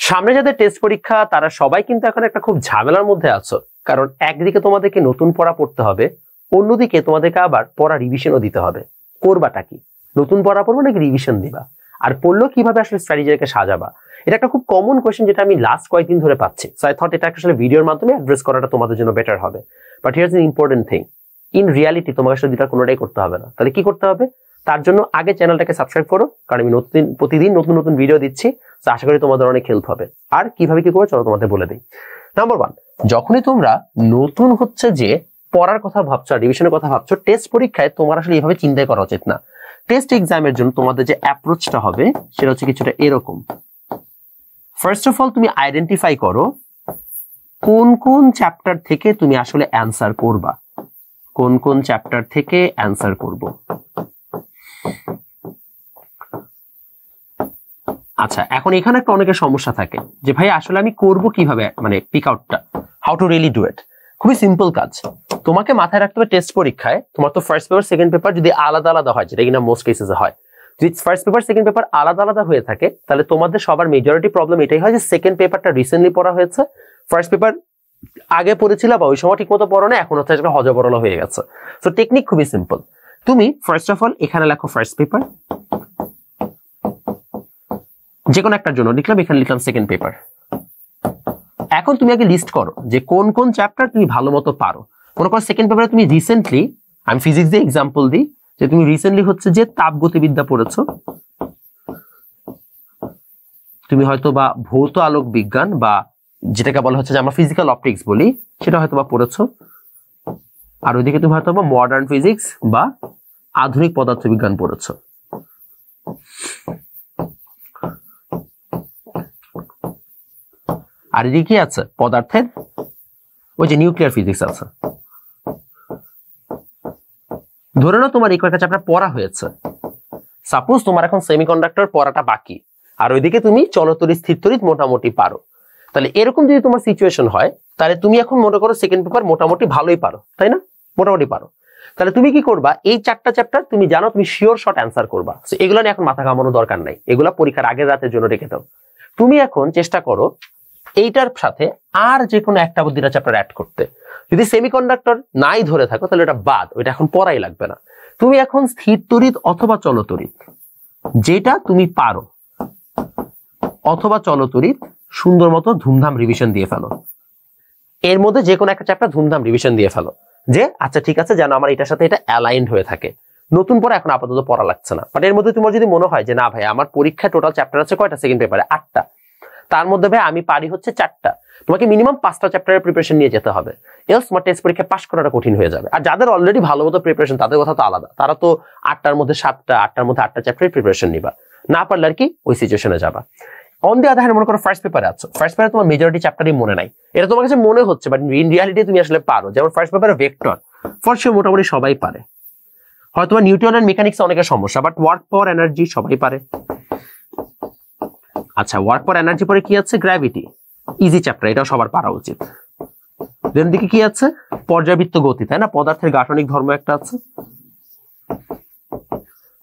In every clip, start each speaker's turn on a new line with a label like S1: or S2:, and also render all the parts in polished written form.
S1: সামনে যাদের টেস্ট পরীক্ষা তারা সবাই কিন্তু এখন একটা খুব ঝামেলার মধ্যে আছো, কারণ একদিকে তোমাদেরকে নতুন পড়া পড়তে হবে, অন্যদিকে তোমাদেরকে আবার পড়া রিভিশনও দিতে হবে। করবাটা কি? নতুন পড়া পড়বো নাকি রিভিশন দিবা? আর পড়লেও কিভাবে আসলে স্ট্র্যাটেজিটাকে সাজাবা? এটা একটা খুব কমন কোয়েশ্চেন যেটা আমি লাস্ট কয়েকদিন ধরে পাচ্ছি। সো আই থট এটা আসলে ভিডিওর মাধ্যমে অ্যাড্রেস করাটা তোমাদের জন্য বেটার হবে। But হিয়ারস N important thing, in reality তোমাকে আসলে দুটার কোনোটাই করতে হবে না। তাহলে কি করতে হবে? তার জন্য আগে চ্যানেলটাকে সাবস্ক্রাইব করো, কারণ আমি প্রতিদিন নতুন নতুন ভিডিও দিচ্ছি। তো আশা করি তোমাদের অনেক হেল্প হবে। আর কিভাবে কি করবে চলো তোমাদের বলে দিই। নাম্বার 1, যখনই তোমরা নতুন হচ্ছে যে পড়ার কথা ভাবছো, রিভিশনের কথা ভাবছো, টেস্ট পরীক্ষায় তোমার আসলে এইভাবে চিন্তাই করা উচিত না। টেস্ট এক্সামের জন্য তোমাদের যে অ্যাপ্রোচটা হবে সেটা হচ্ছে কিছুটা এরকম। ফার্স্ট অফ অল তুমি আইডেন্টিফাই করো কোন কোন চ্যাপ্টার থেকে তুমি আসলে অ্যান্সার করবা, কোন কোন চ্যাপ্টার থেকে অ্যান্সার করব। আচ্ছা, এখন এখানে একটা অনেকের সমস্যা থাকে যে ভাই আসলে আমি করব কিভাবে, মানে পিক আউটটা, how to really do it. খুবই সিম্পল কাজ। তোমাকে মাথায় রাখতে হবে টেস্ট পরীক্ষায় তোমার তো ফার্স্ট পেপার সেকেন্ড পেপার যদি আলাদা আলাদা হয়, যেটা কিনা মোস্ট কেসেসে হয়, যদি ফার্স্ট পেপার সেকেন্ড পেপার আলাদা আলাদা হয়ে থাকে তাহলে তোমাদের সবার মেজরিটি প্রবলেম এটাই হয় যে সেকেন্ড পেপারটা রিসেন্টলি পড়া হয়েছে, ফার্স্ট পেপার আগে পড়েছিল বা ওই সময় ঠিক মতো পড়ো না, এখন হচ্ছে একটা হজবরল হয়ে গেছে। সো টেকনিক খুবই সিম্পল। তুমি ফার্স্ট অফ অল এখানে লেখো ফার্স্ট পেপার, যে কোনো একটার জন্য লিখলাম, এখানে লিখলাম সেকেন্ড পেপার। এখন তুমি আগে লিস্ট করো যে কোন কোন চ্যাপ্টার তুমি ভালো মতো পারো। মনে করো সেকেন্ড পেপারে তুমি রিসেন্টলি, আমি ফিজিক্স দিয়ে এক্সাম্পল দিই, যে তুমি রিসেন্টলি হচ্ছে যে তাপগতিবিদ্যা পড়েছো, তুমি হয়তো বা ভৌত আলোক বিজ্ঞান বা যেটাকে বলা হচ্ছে যে আমরা ফিজিক্যাল অপটিক্স বলি সেটা হয়তো বা পড়েছো, আর ওইদিকে তুমি হয়তো বা মডার্ন ফিজিক্স বা আধুনিক পদার্থবিজ্ঞান পড়েছো। আর এদিকে কি আছে? পদার্থের ওই যে নিউক্লিয়ার ফিজিক্স আছে। ধরে নাও তোমার এই কয়েকটা চ্যাপ্টার পড়া হয়েছে। সাপোজ তোমার এখন সেমিকন্ডাক্টর পড়াটা বাকি, আর ওইদিকে তুমি চলতরিৎ স্থিরতরিৎ মোটামুটি পারো। তাহলে এরকম যদি তোমার সিচুয়েশন হয় তাহলে তুমি এখন মনে করো সেকেন্ড পেপার মোটামুটি ভালোই পারো, তাই না? মোটামুটি পারো। তাহলে তুমি কি করবা? এই 4টা চ্যাপ্টার তুমি জানো তুমি শিওর শর্ট অ্যান্সার করবা। এগুলো নিয়ে এখন মাথা ঘামানোর দরকার নাই, এগুলা পরীক্ষার আগের রাতের জন্য রেখে দাও। তুমি এখন চেষ্টা করো এইটার সাথে আর যে কোনো একটা বা দুটা চ্যাপ্টার অ্যাড করতে। যদি সেমিকন্ডাক্টর নাই ধরে থাকো তাহলে এটা বাদ, ওইটা এখন পড়াই লাগবে না। তুমি এখন স্থিরতরিৎ অথবা চলতরিৎ যেটা তুমি পারো, অথবা চলতরিৎ সুন্দর মতো ধুমধাম রিভিশন দিয়ে ফেলো। এর মধ্যে যে কোনো একটা চ্যাপ্টার ধুমধাম রিভিশন দিয়ে ফেলো, যে আচ্ছা ঠিক আছে যেন আমার এটার সাথে এটা অ্যালাইন্ড হয়ে থাকে। নতুন পড়া এখন আপাতত পড়া লাগছে না। বাট এর মধ্যে তোমার যদি মনে হয় যে না ভাই আমার পরীক্ষায় টোটাল চ্যাপ্টার আছে কয়টা সেকেন্ড পেপারে? 8টা, তার মধ্যে ভাই আমি পারি হচ্ছে 4টা, তোমাকে মিনিমাম 5টা চ্যাপ্টারের প্রিপারেশন নিয়ে যেতে হবে, এলস তোমার টেস্ট পরীক্ষা পাস করাটা কঠিন হয়ে যাবে। আর যাদের অলরেডি ভালো মতো প্রিপারেশন তাদের কথা তো আলাদা, তারা তো 8টার মধ্যে 7টা, 8টার মধ্যে 8টা চ্যাপ্টারের প্রিপারেশন নিবা। না পারলে আর কি ওই সিচুয়েশনে যাবা। অন দি আদার হ্যান্ড মনে করো ফার্স্ট পেপারে আছো, ফার্স্ট পেপারে তোমার মেজরিটি চ্যাপ্টারই মনে নাই, এটা তোমার কাছে মনে হচ্ছে, বাট ইন রিয়ালিটি তুমি আসলে পারো। যেমন ফার্স্ট পেপারে ভেক্টর ফর শিওর মোটামুটি সবাই পারে, হয়তো নিউটন এন্ড মেকানিক্স অনেকের সমস্যা, বাট ওয়ার্ক পাওয়ার এনার্জি সবাই পারে। আচ্ছা, ওয়ার্ক পাওয়ার এনার্জি পরে কি আছে? গ্র্যাভিটি, ইজি চ্যাপ্টার, এটাও সবার পারা উচিত। দেন দিকে কি আছে? পর্যাবৃত্ত গতি, তাই না? পদার্থের গাঠনিক ধর্ম একটা আছে,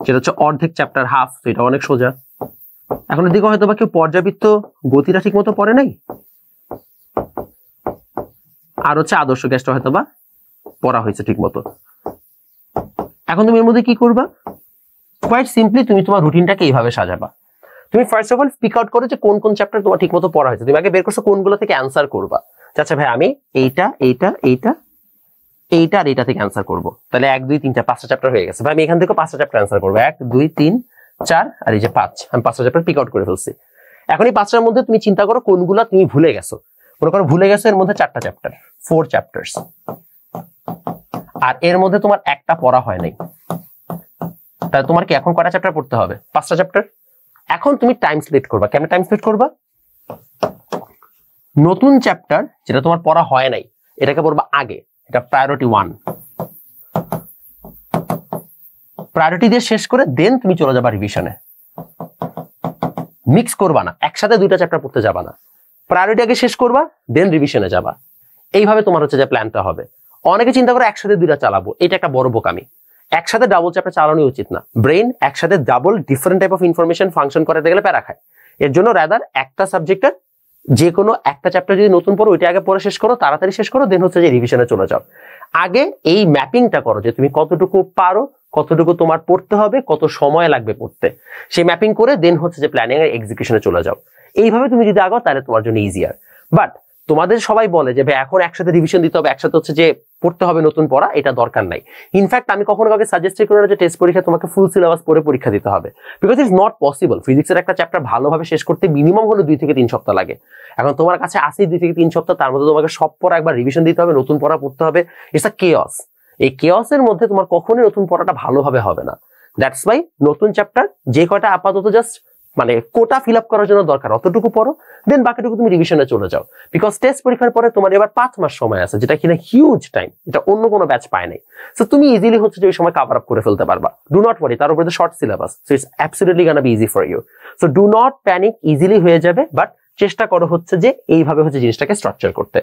S1: সেটা হচ্ছে অর্ধেক চ্যাপ্টার, হাফ, তো এটা অনেক সোজা। এখন এদিকে হয়তো বা কেউ পর্যাবৃত্ত গতিটা ঠিক মতো পড়ে নাই, আর হচ্ছে আদর্শ গ্যাসটা হয়তো বা পড়া হয়েছে ঠিক মতো। এখন তুমি এর মধ্যে কি করবা? কোয়াইট সিম্পলি তুমি তোমার রুটিনটাকে এইভাবে সাজাবা। তুমি first of all pick out করো যে কোন কোন চ্যাপ্টার তোমার ঠিক মতো পড়া হয়েছে। তুমি আগে বের করছো কোনগুলো থেকে অ্যান্সার করবা। আচ্ছা ভাই আমি এইটা এইটা এইটা এইটা আর এইটা থেকে অ্যান্সার করবো। তাহলে 1 2 3 4 5টা চ্যাপ্টার হয়ে গেছে। ভাই আমি এখান থেকে 5টা চ্যাপ্টার অ্যান্সার করবো, 1 2 3 4 আর এই যে 5, আমি 5টা চ্যাপ্টার পিক আউট করে ফেলছি। এখন এই 5টার মধ্যে তুমি চিন্তা করো কোনগুলো তুমি ভুলে গেছো। মনে করো ভুলে গেছো এর মধ্যে 4টা চ্যাপ্টার, 4 চ্যাপ্টার্স, আর এর মধ্যে তোমার একটা পড়া হয় নাই। তাহলে তোমার কি এখন কয়টা চ্যাপ্টার পড়তে হবে? 5টা চ্যাপ্টার। এখন তুমি টাইম সিলেক্ট করবা। কেমন টাইম সিলেক্ট করবা? নতুন চ্যাপ্টার যেটা তোমার পড়া হয় নাই এটাকে পড়বা আগে, এটা প্রায়োরিটি 1। প্রায়োরিটি দিয়ে শেষ করে দেন তুমি চলে যাবা রিভিশনে। মিক্স করবা না, একসাথে 2টা চ্যাপ্টার পড়তে যাবা না। প্রায়োরিটি আগে শেষ করবা, দেন রিভিশনে যাবা। এইভাবে তোমার হচ্ছে যে প্ল্যানটা হবে। অনেকে চিন্তা করে একসাথে 2টা চালাবো, এটা একটা বড় বোকামি। একসাথে ডাবল চ্যাপ্টার চালানো উচিত না। ব্রেন একসাথে double different type of information function করাতে গেলে প্যারা খায়। এর জন্য রাদার একটা সাবজেক্টের যে কোনো একটা চ্যাপ্টার যদি নতুন পড়ো ওইটা আগে পড়ে শেষ করো, তাড়াতাড়ি শেষ করো, দেন হচ্ছে যে রিভিশনে চলে যাও। আগে এই ম্যাপিংটা করো যে তুমি কতটুকু পারো, কতটুকু তোমার পড়তে হবে, কত সময় লাগবে পড়তে, সেই ম্যাপিং করে দেন হচ্ছে যে প্ল্যানিং এর এক্সিকিউশনে চলে যাও। এইভাবে তুমি যদি আগাও তাহলে তোমার জন্য ইজিয়ার। বাট তোমাদের সবাই বলে যে ভাই এখন একসাথে রিভিশন দিতে হবে, একসাথে হচ্ছে যে পড়তে হবে নতুন পড়া, এটা দরকার নাই। ইনফ্যাক্ট আমি কখনো কাউকে সাজেস্ট করি না যে টেস্ট পরীক্ষা তোমাকে ফুল সিলেবাস পড়ে পরীক্ষা দিতে হবে, বিকজ ইটস নট পসিবল। ফিজিক্সের একটা চ্যাপ্টার ভালোভাবে শেষ করতে মিনিমাম হলো 2 থেকে 3 সপ্তাহ লাগে। এখন তোমার কাছে আসে 2 থেকে 3 সপ্তাহ, তার মধ্যে তোমাকে সব পড়া একবার রিভিশন দিতে হবে, নতুন পড়া পড়তে হবে, ইটস আ কেওস। এই কেওসের মধ্যে তোমার কখনোই নতুন পড়াটা ভালোভাবে হবে না। দ্যাটস ওয়াই নতুন চ্যাপ্টার যে কয়টা আপাতত জাস্ট মানে কোটা ফিল আপ করার জন্য দরকার অতটুকু পড়ো, দেন বাকিটুকু তুমি রিভিশনে চলে যাও। বিকজ টেস্ট পরীক্ষার পরে তোমার এবার 5 মাস সময় আছে, যেটা কিনা হিউজ টাইম, এটা অন্য কোনো ব্যাচ পায় নাই। সো তুমি ইজিলি হচ্ছে যে ওই সময় কভার আপ করে ফেলতে পারবা। ডু নট ওয়ারি, তার উপরে short syllabus, so it's absolutely gonna be easy for you. So do not panic, easily হয়ে যাবে, বাট চেষ্টা করো হচ্ছে যে এইভাবে হচ্ছে জিনিসটাকে স্ট্রাকচার করতে।